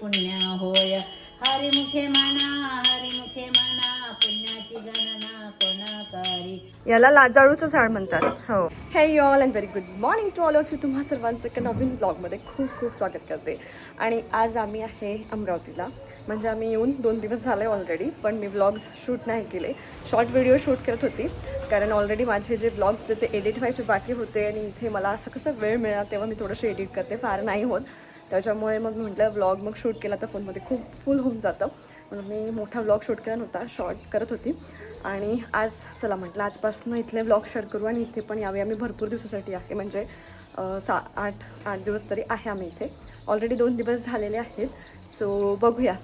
पुण्य होय हरिमुखे म्हणा पुण्याची गणना कोण करी. याला लाजाळूचं झाड म्हणतात. हो. Hey all and very good morning to all of you. तुम्हा सर्वांचं एका नवीन ब्लॉगमध्ये खूप खूप स्वागत करते. आणि आज आम्ही आहे अमरावतीला. म्हणजे आम्ही येऊन 2 दिवस झाले ऑलरेडी, पण मी ब्लॉग्स शूट नाही केले. शॉर्ट व्हिडिओ शूट करत होती, कारण ऑलरेडी माझे जे ब्लॉग्स होते ते एडिट व्हायचे बाकी होते. आणि इथे मला असं कसं वेळ मिळाला तेव्हा मी थोडंसं एडिट करते, फार नाही होत. त्याच्यामुळे मग म्हटलं ब्लॉग मग शूट केला तर फोनमध्ये खूप फुल होऊन जातं, म्हणून मी मोठा ब्लॉग शूट केला नव्हता, शॉर्ट करत होती. आणि आज चला म्हटलं आजपासून इथले ब्लॉग शेअर करू आणि इथे पण यावे. आम्ही भरपूर दिवसासाठी आहे, म्हणजे 8 दिवस तरी आहे आम्ही इथे. ऑलरेडी 2 दिवस झालेले आहेत. सो बघूया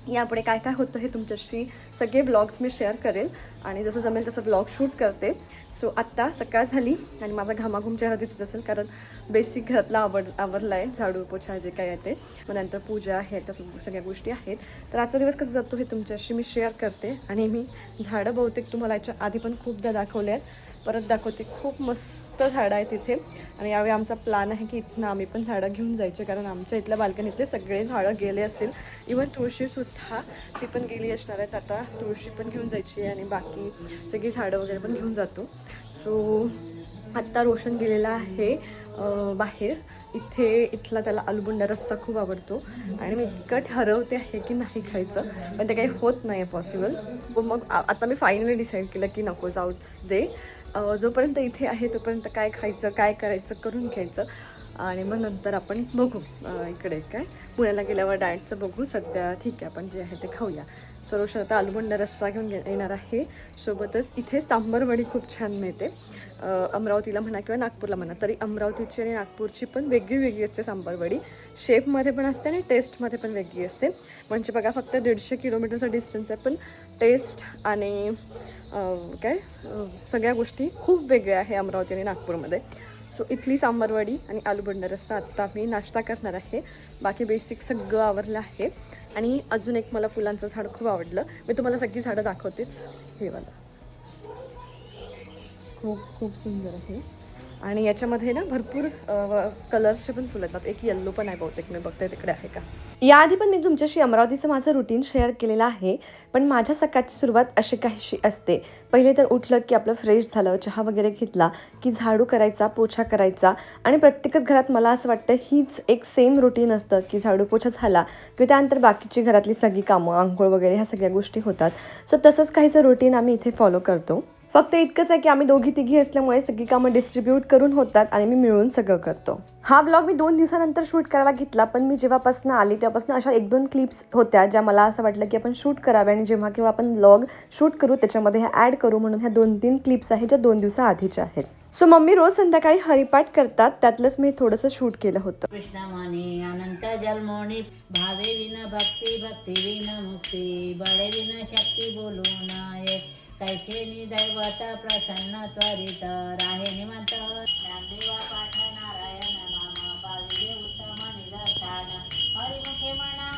यापुढे काय काय होतं हे तुमच्याशी सगळे ब्लॉग्स मी शेअर करेल आणि जसं जमेल तसं ब्लॉग शूट करते. सो आत्ता सकाळ झाली आणि माझा घामाघूम चेहरा दिसत असेल, कारण बेसिक घरातला आवरला आहे, झाडू पोछा जे काय आहे ते. मग नंतर पूजा आहे, त्या सगळ्या गोष्टी आहेत. तर आजचा दिवस कसं जातो हे तुमच्याशी मी शेअर करते. आणि मी झाडं बहुतेक तुम्हाला याच्या आधी पण खूपदा दाखवले आहेत, परत दाखवते. खूप मस्त झाडं आहेत तिथे. आणि यावेळी आमचा प्लॅन आहे की इथनं आम्ही पण झाडं घेऊन जायचे, कारण आमच्या इथल्या बाल्कनीतले सगळे झाडं गेले असतील. इवन तुळशीसुद्धा ती पण गेली असणार आहेत. आता तुळशी पण घेऊन जायची आहे आणि बाकी सगळी झाडं वगैरे पण घेऊन जातो. सो आत्ता रोशन गेलेला आहे बाहेर. इथला त्याला आलूबुंडा रस्सा खूप आवडतो आणि मी इतकं ठरवते आहे की नाही खायचं, पण ते काही होत नाही आहे पॉसिबल. मग आता मी फायनली डिसाईड केलं की नको, जाऊच दे. जोपर्यंत इथे आहे तोपर्यंत काय खायचं काय करायचं करून घ्यायचं. आणि मग नंतर आपण बघू इकडे काय पुण्याला गेल्यावर डाएटचं बघू. सध्या ठीक आहे, आपण जे आहे ते खाऊया. रोशन आता आलूबुंडा रस्सा घेऊन येणार आहे. सोबतच इथे सांबारवडी खूप छान मिळते. अमरावतीला म्हणा किंवा नागपूरला म्हणा, तरी अमरावतीची आणि नागपूरची पण वेगळी वेगळी असते सांबारवडी. शेपमध्ये पण असते आणि टेस्टमध्ये पण वेगळी असते. म्हणजे बघा फक्त 150 किलोमीटरचा डिस्टन्स आहे, पण टेस्ट आणि सगळ्या गोष्टी खूप वेगळ्या आहे अमरावती आणि नागपूरमध्ये. सो इथली सांबारवडी आणि आलूबुंडा रस्सा आत्ता मी नाश्ता करणार आहे. बाकी बेसिक सगळं आवरलं आहे. आणि अजून एक मला फुलांचं झाड खूप आवडलं, मी तुम्हाला सगळी झाडं दाखवतेच. हे वाला खूप खूप सुंदर आहे. आणि याच्यामध्ये ना भरपूर कलर्सचे पण फुलं येतात. एक येल्लो पण आहे बहुतेक, मी बघते तिकडे आहे का. याआधी पण मी तुमच्याशी अमरावतीचं माझं रुटीन शेअर केलेलं आहे, पण माझ्या सकाळची सुरुवात अशी काहीशी असते. पहिले तर उठलं की आपलं फ्रेश झालं, चहा वगैरे घेतला की झाडू करायचा, पोछा करायचा. आणि प्रत्येकच घरात मला असं वाटतं हीच एक सेम रुटीन असतं की झाडू पोछा झाला की त्यानंतर बाकीची घरातली सगळी कामं, आंघोळ वगैरे ह्या सगळ्या गोष्टी होतात. सो तसंच काहीचं रुटीन आम्ही इथे फॉलो करतो. फक्त इतकंच आहे की आम्ही दोघी तिघी असल्यामुळे सगळी कामं डिस्ट्रीब्यूट करून होतात आणि मी मिळून सगळं करतो. हा ब्लॉग मी 2 दिवसानंतर शूट करायला घेतला, पण मी जेव्हापासून आली तेव्हापासून अशा 1-2 क्लिप्स होत्या ज्या मला असं वाटलं की आपण शूट कराव्या आणि जेव्हा किंवा आपण ब्लॉग शूट करू त्याच्यामध्ये ह्या ॲड करू, म्हणून ह्या 2-3 क्लिप्स आहेत ज्या 2 दिवसाआधीच्या आहेत. सो मम्मी रोज संध्याकाळी हरिपाठ करतात, त्यातलंच मी थोडंसं शूट केलं होतं. कृष्णमणी अनंत जन्मोनी भावे विन भक्ती भक्ती विन मुक्ती बळे विन शक्ती बोलू नये कैसे दैवत प्रसन्न त्वरित राहे निमंत ज्ञानदेवा पाठ नारायण नाम पाविले उत्तम निदर्शन हरिमुखे म्हणा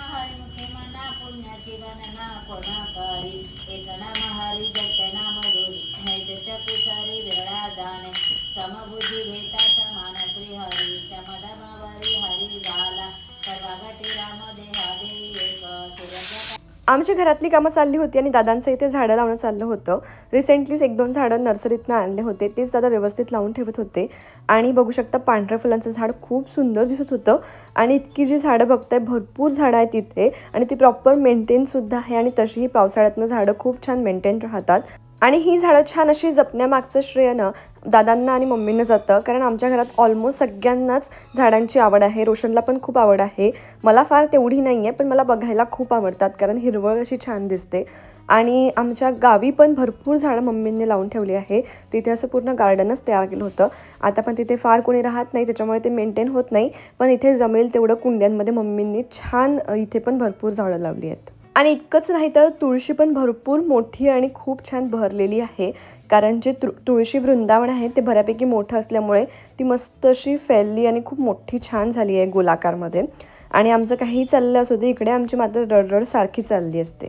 पुण्याची गणना कोण करी एक नाम हरी जगत नाम जोडी नैत्य कुसरी विरळा जाणे समबुद्धी भेटा समान श्री हरी शमदमावरी हरी झाला सर्वागती राम देहा देई एक सूर्य. आमच्या घरातली कामं चालली होती आणि दादांचं इथे झाडं लावणं चाललं होतं. रिसेंटलीच 1-2 झाडं नर्सरीतनं आणले होते, तेच दादा व्यवस्थित लावून ठेवत होते. आणि बघू शकता पांढऱ्या फुलांचं झाड खूप सुंदर दिसत होतं. आणि इतकी जी झाडं बघताय भरपूर झाडं आहेत तिथे आणि ती प्रॉपर मेंटेनसुद्धा आहे. आणि तशीही पावसाळ्यातनं झाडं खूप छान मेंटेन राहतात. आणि ही झाडं छान अशी जपण्यामागचं श्रेय ना दादांना आणि मम्मीनं जातं, कारण आमच्या घरात ऑलमोस्ट सगळ्यांनाच झाडांची आवड आहे. रोशनला पण खूप आवड आहे, मला फार तेवढी नाही आहे, पण मला बघायला खूप आवडतात कारण हिरवळ अशी छान दिसते. आणि आमच्या गावी पण भरपूर झाडं मम्मींनी लावून ठेवली आहे. तिथे असं पूर्ण गार्डनच तयार केलं होतं. आता पण तिथे फार कोणी राहत नाही, त्याच्यामुळे ते मेंटेन होत नाही, पण इथे जमेल तेवढं कुंड्यांमध्ये मम्मींनी छान इथे पण भरपूर झाडं लावली आहेत. आणि इतकंच नाही तर तुळशी पण भरपूर मोठी आणि खूप छान भरलेली आहे, कारण जे तुळशी वृंदावन आहे ते बऱ्यापैकी मोठं असल्यामुळे ती मस्त अशी फैलली आणि खूप मोठी छान झाली आहे गोलाकारमध्ये. आणि आमचं काही चाललं असू दे, इकडे आमची मात्र रडरड सारखी चालली असते.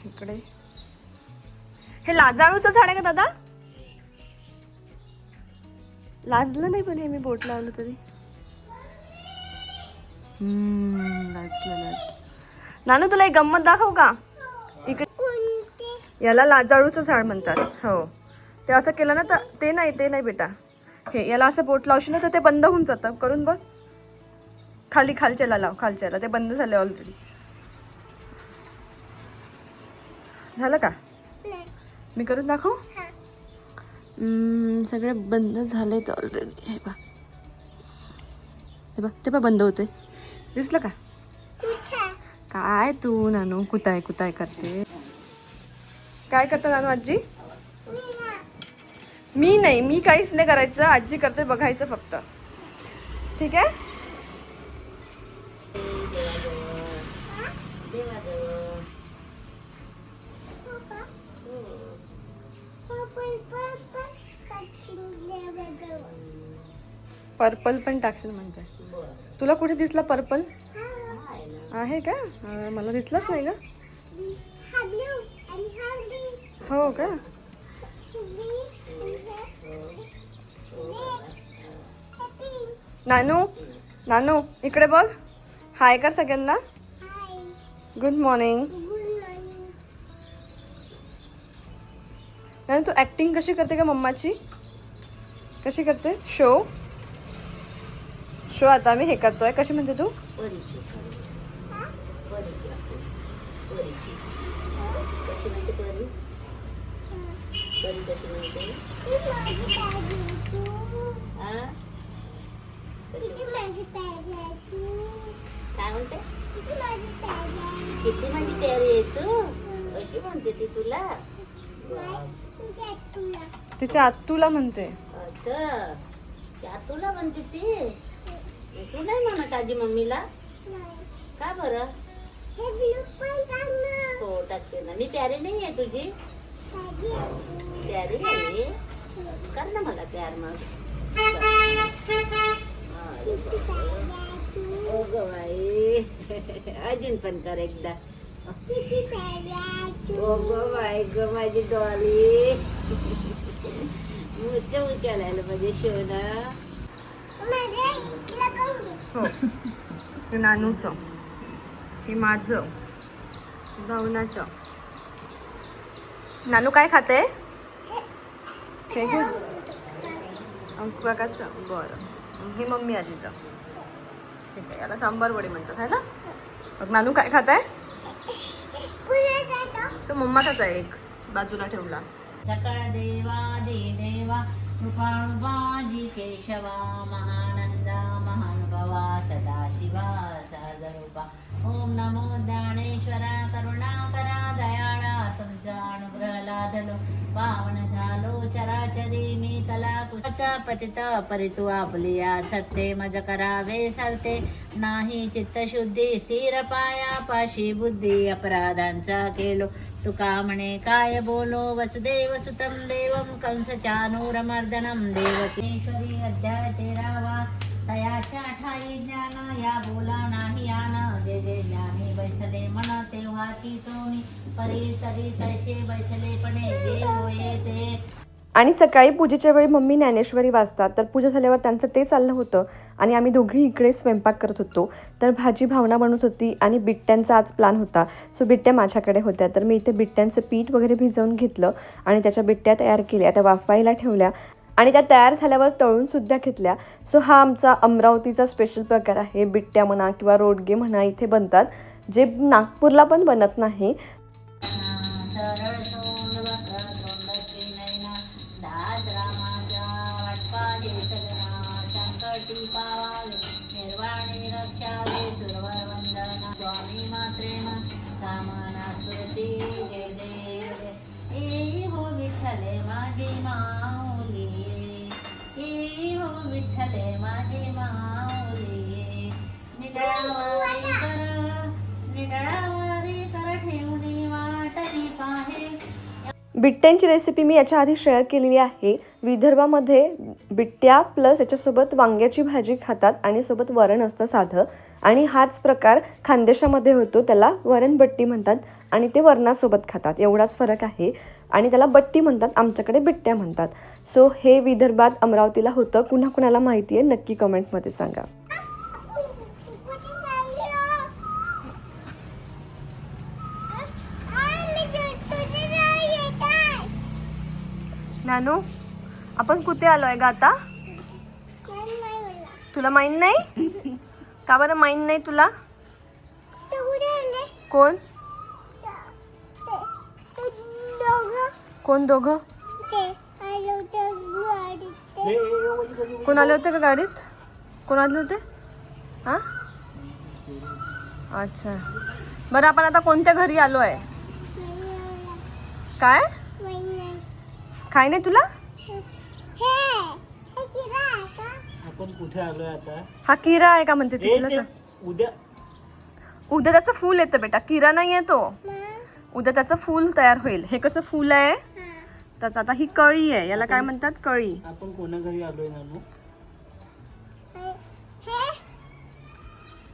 इकडे हे लाजाळूचं झाड आहे का दादा? लाजलं नाही पण हे मी बोट लावलं तरी. नानू तुला एक गंमत दाखव का? इकडे याला लाजाळूचं झाड म्हणतात. हो, ते असं केलं ना तर ते नाही बेटा. हे याला असं बोट लावशील ना तर ते बंद होऊन जातं. करून बघ. खालच्याला लाव, खालच्याला. ते बंद झाले ऑलरेडी. झालं का? मी करून दाखव. सगळे बंद झालेत ऑलरेडी. हे बघ ते बंद होते. दिसलं का? काय तू नानू कुताय करते? काय करता नानू आजी? मी काहीच नाही करायचं. आजी करते, बघायचं फक्त. ठीक आहे. पर्पल पण टाकशील म्हणते. तुला कुठे दिसला पर्पल? आहे का? मला दिसलाच नाही का. हो का? नानू इकडे बघ. हाय कर सगळ्यांना. Good morning. नानू तू ऍक्टिंग कशी करते का मम्माची? कशी करते? शो आता आम्ही हे करतोय. कशी म्हणते तू? किती माझी प्यारी आहे तू, अशी म्हणते ती तुला. तिच्या आत्तूला म्हणते. अच्छा, तुला म्हणते ती. तू नाही म्हणत आजी मम्मीला का बरं? हो टाकते ना. मी प्यारी नाही आहे तुझी? प्यारी नाही. कर ना मला प्यार मग. ओ ग बाई, अजून पण कर एकदा. ओ ग बाई ग माझी डॉली. उचलायला पाहिजे शोना. हो, हे नानूचं, हे माझं, भावनाचं. नानू काय खाते? हे घे. अंकु काकाचं. बरं, हे मम्मी आजीचं. ठीक आहे. याला सांबार वडी म्हणतात है ना. मग नानू काय खात आहे? तो मम्माचाच आहे एक बाजूला ठेवला. सकळ देवा देवा कृपाणुबाजी केशवा महानंदा महानुभावा सदाशिवा सहजरूपा. ओम नमो ज्ञानेश्वरा करुणाकरा दयाळा. तुमचा अनुग्रह लाधलो पावन झालो चराचरी मी कलाकुचा पतित परितु आपलिया सत्ते मज करावे सरते नाही चित्तशुद्धी स्थिर पाया पाशी बुद्धी अपराधांचा केलो तुका म्हणे काय बोलो वसुदेव सुतम देवम कंस चानूरमर्दनम देवकीश्वरी अध्याय 13वा. तयाच्या ठाई ज्ञान या बोला नाही आन जे ज्ञानी बैसले मन तेव्हाची तोनी परी तरी तैसे बैसलेपणे जे होये ते. आणि सकाळी पूजेच्या वेळी मम्मी ज्ञानेश्वरी वाचतात. तर पूजा झाल्यावर त्यांचं ते चाललं होतं आणि आम्ही दोघी इकडे स्वयंपाक करत होतो. तर भाजी भावना बनवत होती आणि बिट्ट्यांचा आज प्लॅन होता. सो बिट्ट्या माझ्याकडे होत्या. तर मी इथे बिट्ट्यांचं पीठ वगैरे भिजवून घेतलं आणि त्याच्या बिट्ट्या तयार केल्या. त्या वाफवायला ठेवल्या आणि त्या तयार झाल्यावर तळूनसुद्धा घेतल्या. सो हा आमचा अमरावतीचा स्पेशल प्रकार आहे. बिट्ट्या म्हणा किंवा रोडगे म्हणा इथे बनतात, जे नागपूरला पण बनत नाही. बिट्ट्यांची रेसिपी मी याच्या आधी शेअर केलेली आहे. विदर्भामध्ये बिट्ट्या प्लस याच्यासोबत वांग्याची भाजी खातात आणि सोबत वरण असतं साधं. आणि हाच प्रकार खानदेशामध्ये होतो, त्याला वरणबट्टी म्हणतात आणि ते वरणासोबत खातात. एवढाच फरक आहे. आणि त्याला बट्टी म्हणतात, आमच्याकडे बिट्ट्या म्हणतात. सो हे विदर्भात अमरावतीला होतं. कुणाला माहिती आहे नक्की कमेंटमध्ये सांगा. नानू आपण कुठे आलोय ग आता? तुला माहित नाही? का बरं माहित नाही तुला? कोण कोण दोघं? कोण आले होते का गाडीत? कोण आले होते? हा अच्छा, बरं आपण आता कोणत्या घरी आलो आहे? काय काय नाही तुला? आपण कुठे आलोय आता? हा किरा आहे का म्हणते ती तुला? उद्या उद्या त्याचं फूल येतं बेटा, किरा नाही आहे तो. उद्या त्याचं फूल तयार होईल. हे कसं फूल आहे त्याचं, आता ही कळी आहे, याला काय म्हणतात? कळी. आपण कोणा घरी आलोय नानू?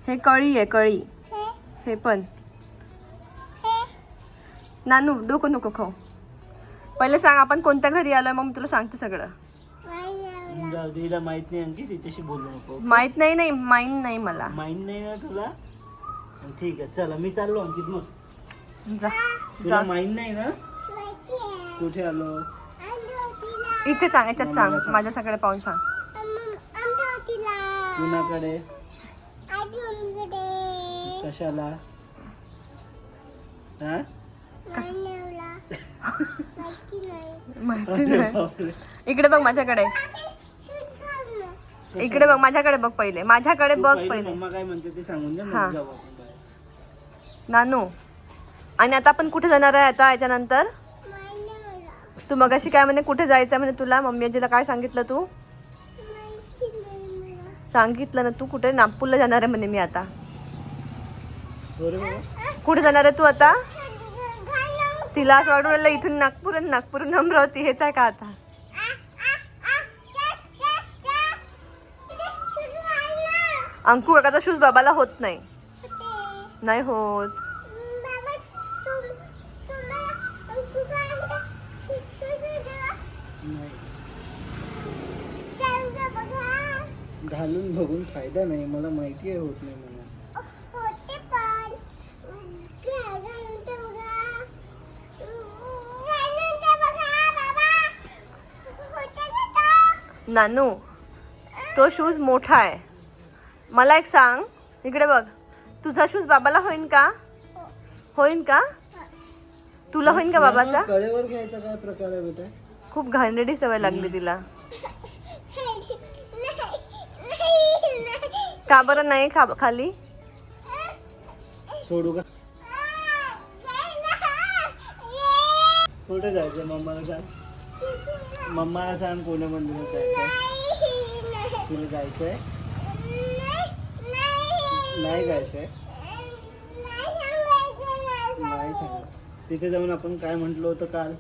हे कळी आहे, कळी. हे पण नानू डोकं नको खाऊ. पहिले सांग आपण कोणत्या घरी आलोय, मग मी तुला सांगते सगळं. जाऊ दे, हिला माहित नाही आणखी, तिच्याशी बोलू नको. माहित नाही नाही माहित नाही मला. माहित नाही ना तुला? ठीक आहे, चला मी चाललो अंकित. मग जा तुला माहित नाही ना कुठे आलो? इथे सांग, याच्यात सांग, माझ्या सगळे पाहून सांग. कुणाकडे? कशाला? हा? माहिती नाही. इकडे बघ माझ्याकडे, इकडे बघ माझ्याकडे बघ, पहिले माझ्याकडे बघ पहिले. मम्मा काय म्हणते ते सांगून दे, हा. मग जाऊ आपण बाहेर. नानू, आणि आता आपण कुठे जाणार आहे आता याच्यानंतर? तू मगाशी काय म्हणे कुठे जायचं म्हणे तुला? मम्मी आजीला काय सांगितलं तू? सांगितलं ना तू कुठे? नागपूरला जाणार आहे म्हणे मी आता. कुठे जाणार आहे तू आता? तिला असं वाटून राहिलं इथून नागपूर आणि नागपूरहून अमरावती, हेच आहे का आता? अंकू काकाचा शूज बाबाला होत नाही. नाही होत. घालून बघून फायदा नाही, मला माहिती आहे होत नाही म्हणून. नानू तो शूज मोठा आहे. मला एक सांग, इकडे बघ, तुझा शूज बाबाला होईन का? होईन का? तुला होईन का बाबाचा? कडेवर घ्यायचा काय प्रकार आहे बेटा? खूप घाणेरडी सवय लागली तिला. का बरं नाही खाली? सोडू का? कुठे जायचं? मम्माला सांग, मम्माला सांग कोण्या मंदिरात जायचंय? तुला जायचंय? नाही जायचंय? नाही सांग. तिथे जाऊन आपण काय म्हटलो होतं काल?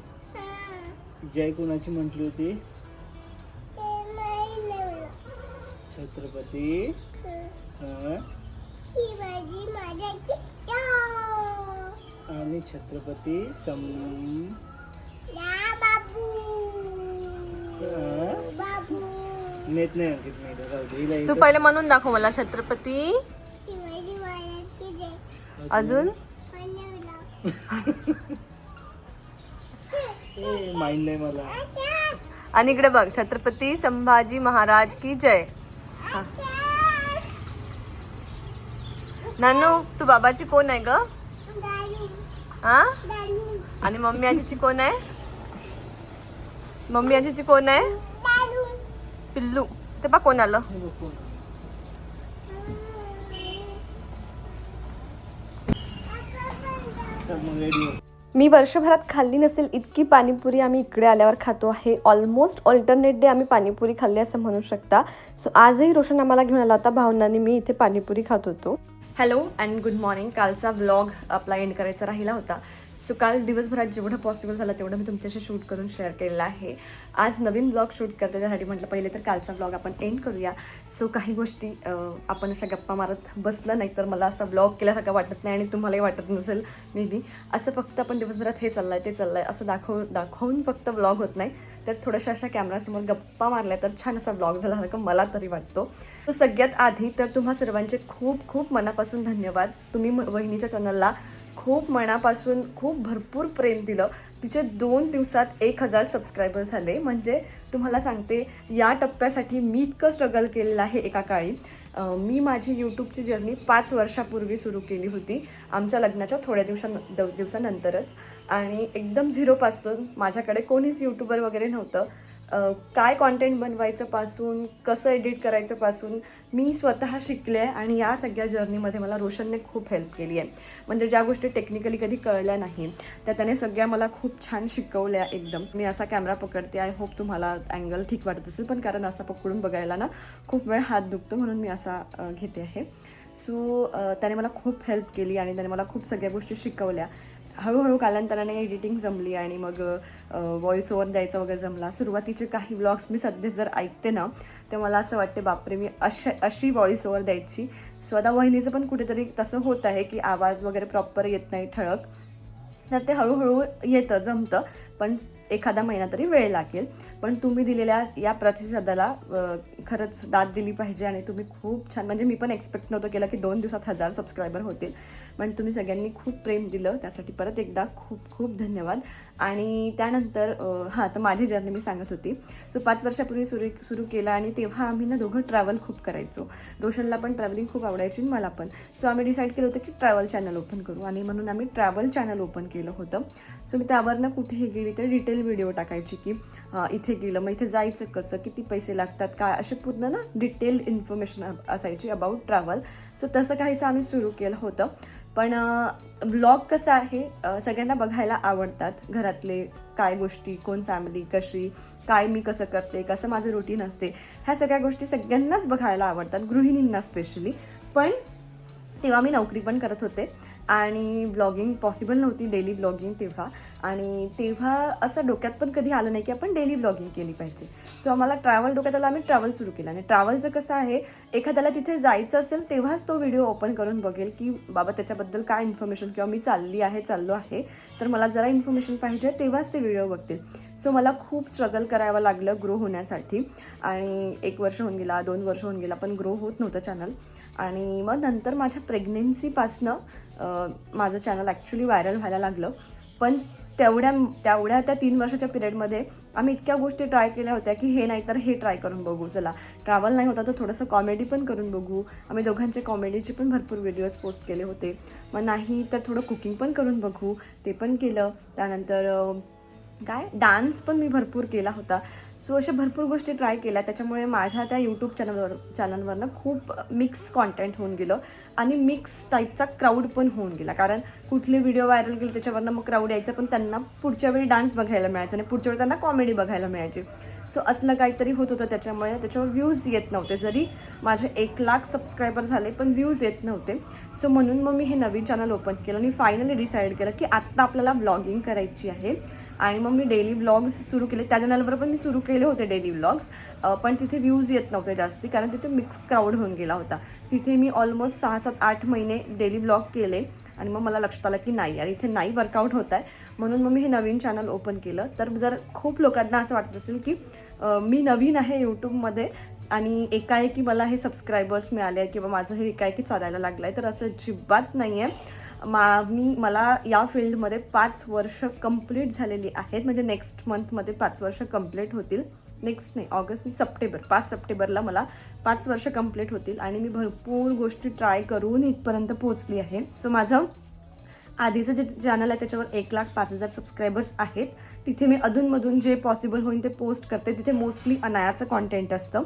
जय कुणाची म्हटली होती? छत्रपती आणि छत्रपती नेत नाही अंकित, नाही. तू पहिले म्हणून दाखव मला. छत्रपती अजून माहित नाही मला. आणि इकडे बघ, छत्रपती संभाजी महाराज की जय. हा. नानू तू बाबाची कोण आहे ग? हा? आणि मम्मी आजीची कोण आहे? मम्मी आजीची कोण आहे? पिल्लू. ते बघ कोण आलं. मी वर्षभरात खाल्ली नसेल इतकी पाणीपुरी आम्ही इकडे आल्यावर खातो आहे. ऑलमोस्ट ऑल्टरनेट डे आम्ही पाणीपुरी खाल्ली असं म्हणू शकता. सो आजही रोशन आम्हाला घेऊन आला होता. भावनांनी मी इथे पाणीपुरी खात होतो. Hello and good morning. कालचा व्लॉग आपला एंड करायचा राहिला होता. सो काल दिवसभरात जेवढं पॉसिबल झालं तेवढं मी तुमच्याशी शूट करून शेअर केलेलं आहे. आज नवीन व्लॉग शूट करते, त्यासाठी म्हटलं पहिले तर कालचा व्लॉग आपण एंड करूया. सो काही गोष्टी आपण अशा गप्पा मारत बसलं नाही तर मला असा व्लॉग केल्यासारखं वाटत नाही आणि तुम्हालाही वाटत नसेल मे बी. असं फक्त आपण दिवसभरात हे चाललं आहे ते चाललं आहे असं दाखवून फक्त व्लॉग होत नाही. तर थोड्याशा अशा कॅमेरासमोर गप्पा मारल्या तर छान असा व्लॉग झाल्यासारखं मला तरी वाटतो. तर सगळ्यात आधी तर तुम्हा सर्वांचे खूप खूप मनापासून धन्यवाद. तुम्ही वहिनीच्या चॅनलला खूप मनापासून खूप भरपूर प्रेम दिलं. तिचे 2 दिवसात 1000 सबस्क्रायबर झाले. म्हणजे तुम्हाला सांगते, या टप्प्यासाठी मी इतकं स्ट्रगल केलेलं आहे एका काळी. मी माझी यूट्यूबची जर्नी 5 वर्षापूर्वी सुरू केली होती, आमच्या लग्नाच्या थोड्या दिवसानंतरच. आणि एकदम झिरोपासून, माझ्याकडे कोणीच यूट्यूबर वगैरे नव्हतं. काय कॉन्टेंट बनवायचं पासून, कसं एडिट करायचं पासून मी स्वतः शिकले आहे. आणि या सगळ्या जर्नीमध्ये मला रोशनने खूप हेल्प केली आहे. म्हणजे ज्या गोष्टी टेक्निकली कधी कळल्या नाही त्या त्याने सगळ्या मला खूप छान शिकवल्या एकदम. मी असा कॅमेरा पकडते, आय होप तुम्हाला अँगल ठीक वाटत असेल, पण कारण असा पकडून बघायला ना खूप वेळ हात दुखतो, म्हणून मी असा घेते आहे. सो त्याने मला खूप हेल्प केली आणि त्याने मला खूप सगळ्या गोष्टी शिकवल्या. हळूहळू कालांतराने एडिटिंग जमली आणि मग व्हॉइस ओव्हर द्यायचं वगैरे जमला. सुरुवातीचे काही व्लॉग्स मी सध्या जर ऐकते ना, तर मला असं वाटते बापरे, मी अशी व्हॉइस ओव्हर द्यायची. सो आता वहिनीचं पण कुठेतरी तसं होत आहे की आवाज वगैरे प्रॉपर येत नाही, ठळक. तर ते हळूहळू येतं, जमतं, पण एखादा महिना तरी वेळ लागेल. पण तुम्ही दिलेल्या या प्रतिसादाला खरंच दाद दिली पाहिजे. आणि तुम्ही खूप छान, म्हणजे मी पण एक्सपेक्ट नव्हतं केलं की 2 दिवसात 1000 सबस्क्रायबर होतील. पण तुम्ही सगळ्यांनी खूप प्रेम दिलं, त्यासाठी परत एकदा खूप खूप धन्यवाद. आणि त्यानंतर तर माझी जर्नी मी सांगत होती. सो 5 वर्षापूर्वी सुरू केलं आणि तेव्हा आम्ही ना दोघं ट्रॅव्हल खूप करायचो. रोशनला पण ट्रॅव्हलिंग खूप आवडायची, मला पण. सो आम्ही डिसाईड केलं होतं की ट्रॅव्हल चॅनल ओपन करू, आणि म्हणून आम्ही ट्रॅव्हल चॅनल ओपन केलं होतं. सो मी त्यावरनं कुठेही गेली तर डिटेल व्हिडिओ टाकायची की इथे गेलं, मग इथे जायचं कसं, किती पैसे लागतात, काय, असे पूर्ण ना डिटेल इन्फॉर्मेशन असायची अबाउट ट्रॅव्हल. सो तसं काहीसं आम्ही सुरू केलं होतं. पण ब्लॉग कसं आहे, सगळ्यांना बघायला आवडतात. घरातले काय गोष्टी, कोण फॅमिली कशी, काय मी कसं करते, कसं माझं रुटीन असते, ह्या सगळ्या गोष्टी सगळ्यांनाच बघायला आवडतात, गृहिणींना स्पेशली. पण तेव्हा मी नोकरी पण करत होते आणि ब्लॉगिंग पॉसिबल नव्हती, डेली ब्लॉगिंग तेव्हा. आणि तेव्हा असं डोक्यात पण कधी आलं नाही की आपण डेली ब्लॉगिंग केली पाहिजे. सो आम्हाला ट्रॅव्हल डोक्यात आलं, आम्ही ट्रॅव्हल सुरू केलं. आणि ट्रॅव्हलचं कसं आहे, एखाद्याला तिथे जायचं असेल तेव्हाच तो व्हिडिओ ओपन करून बघेल की बाबा त्याच्याबद्दल काय इन्फॉर्मेशन, किंवा मी चाललो आहे तर मला जरा इन्फॉर्मेशन पाहिजे, तेव्हाच ते व्हिडिओ बघतील. सो मला खूप स्ट्रगल करावं लागलं ग्रो होण्यासाठी. आणि 1 वर्ष होऊन गेला, 2 वर्ष होऊन गेला, पण ग्रो होत नव्हतं चॅनल. आणि मग नंतर माझ्या प्रेग्नेन्सीपासनं माझं चॅनल ॲक्च्युली व्हायरल व्हायला लागलं. पण त्या 3 वर्षाच्या पिरियडमध्ये आम्ही इतक्या गोष्टी ट्राय केल्या होत्या की हे नाही तर हे ट्राय करून बघू, चला ट्रॅव्हल नाही होता तर थोडंसं कॉमेडी पण करून बघू. आम्ही दोघांचे कॉमेडीचे पण भरपूर व्हिडिओज पोस्ट केले होते. मग नाही तर थोडं कुकिंग पण करून बघू, ते पण केलं. त्यानंतर डान्स पण मी भरपूर केला होता. सो अशा भरपूर गोष्टी ट्राय केल्या. त्याच्यामुळे माझ्या त्या यूट्यूब चॅनलवरनं खूप मिक्स कॉन्टेंट होऊन गेलं आणि मिक्स टाईपचा क्राऊड पण होऊन गेला. कारण कुठले व्हिडिओ व्हायरल गेले त्याच्यावरनं मग क्राऊड यायचं, पण त्यांना पुढच्या वेळी डान्स बघायला मिळायचं आणि पुढच्या वेळी त्यांना कॉमेडी बघायला मिळायची. सो असलं काहीतरी होत होतं. त्याच्यामुळे त्याच्यावर व्ह्यूज येत नव्हते. जरी माझे 1,00,000 सबस्क्रायबर झाले पण व्ह्यूज येत नव्हते. सो म्हणून मग मी हे नवीन चॅनल ओपन केलं आणि फायनली डिसाईड केलं की आत्ता आपल्याला ब्लॉगिंग करायची आहे. आणि मग मी डेली व्लॉग्स सुरू केले. त्या चॅनलवर पण मी सुरू केले होते डेली व्लॉग्स, पण तिथे व्ह्यूज येत नव्हते जास्ती, कारण तिथे मिक्स क्राऊड होऊन गेला होता. तिथे मी ऑलमोस्ट 6, 7, 8 महिने डेली व्लॉग केले. आणि मग मला लक्षात आलं की नाही यार, इथे नाही वर्कआउट होत आहे. म्हणून मग मी हे नवीन चॅनल ओपन केलं. तर जर खूप लोकांना असं वाटत असेल की मी नवीन आहे यूट्यूबमध्ये आणि एकाएकी मला हे सबस्क्रायबर्स मिळाले किंवा माझं हे एकाएकी चालायला लागलं आहे, तर असं अजिबात नाही आहे. मला या फील्डमध्ये 5 वर्ष कंप्लीट झालेली आहेत. म्हणजे नेक्स्ट मंथमध्ये 5 वर्ष कंप्लीट होतील. नेक्स्ट नाही, ऑगस्ट, सप्टेंबर, 5 सप्टेंबरला मला 5 वर्ष कंप्लीट होतील. आणि मी भरपूर गोष्टी ट्राय करून इथपर्यंत पोहोचली आहे. सो माझं आधीचं जे चॅनल आहे त्याच्यावर 1,05,000 सबस्क्रायबर्स आहेत. तिथे मी अधूनमधून जे पॉसिबल होईल ते पोस्ट करते. तिथे मोस्टली अनायाचं कॉन्टेंट असतं,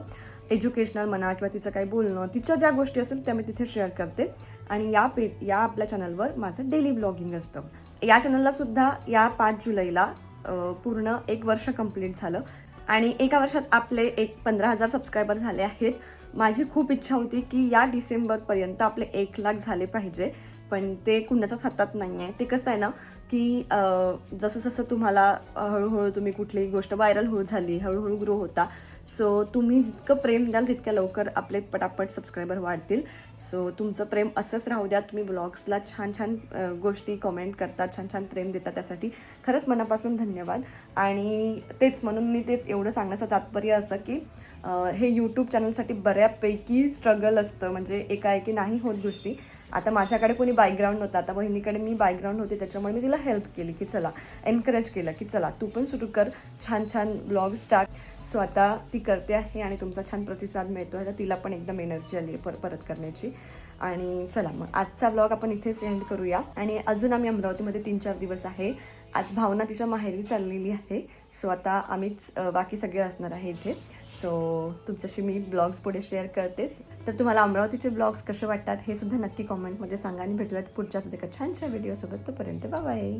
एज्युकेशनल म्हणा किंवा तिचं काही बोलणं, तिच्या ज्या गोष्टी असेल त्या मी तिथे शेअर करते. आणि या आपल्या चॅनलवर माझं डेली ब्लॉगिंग असतं. या चॅनललासुद्धा या 5 जुलैला पूर्ण 1 वर्ष कंप्लीट झालं. आणि एका वर्षात आपले 15,000 सबस्क्रायबर झाले आहेत. माझी खूप इच्छा होती की या डिसेंबरपर्यंत आपले 1,00,000 झाले पाहिजे, पण ते कुणाच्याच हातात नाही आहे. ते कसं आहे ना की जसं जसं तुम्हाला हळूहळू तुम्ही कुठलीही गोष्ट व्हायरल झाली, हळूहळू ग्रो होता. सो तुम्ही जितकं प्रेम द्याल तितक्या लवकर आपले पटापट सबस्क्रायबर वाढतील. सो तुमचं प्रेम असंच राहू द्या. तुम्ही ब्लॉग्सला छान छान गोष्टी कमेंट करता, छान छान प्रेम देता, त्यासाठी खरंच मनापासून धन्यवाद. आणि तेच म्हणून मी एवढं सांगण्याचं तात्पर्य असं की हे यूट्यूब चॅनलसाठी बऱ्यापैकी स्ट्रगल असतं. म्हणजे एकाएकी नाही होत गोष्टी. आता माझ्याकडे कोणी बॅकग्राऊंड नव्हतं, आता बहिणीकडे मी बॅकग्राऊंड होते, त्याच्यामुळे मी तिला हेल्प केली की चला, एनकरेज केलं की चला तू पण सुरू कर, छान छान ब्लॉग स्टार्ट. सो आता ती करते आहे आणि तुमचा छान प्रतिसाद मिळतो आहे, तर तिला पण एकदम एनर्जी आली आहे परत करण्याची. आणि चला मग आजचा ब्लॉग आपण इथेच एंड करूया. आणि अजून आम्ही अमरावतीमध्ये 3-4 दिवस आहे. आज भावना तिच्या माहेरी चाललेली आहे. सो आता आम्हीच बाकी सगळे असणार आहे इथे. सो तुमच्याशी मी ब्लॉग्स पुढे शेअर करतेच. तर तुम्हाला अमरावतीचे ब्लॉग्स कसे वाटतात हे सुद्धा नक्की कॉमेंटमध्ये सांगा. आणि भेटूयात पुढच्याच एका छानशा व्हिडिओसोबत. तोपर्यंत बाय बाय.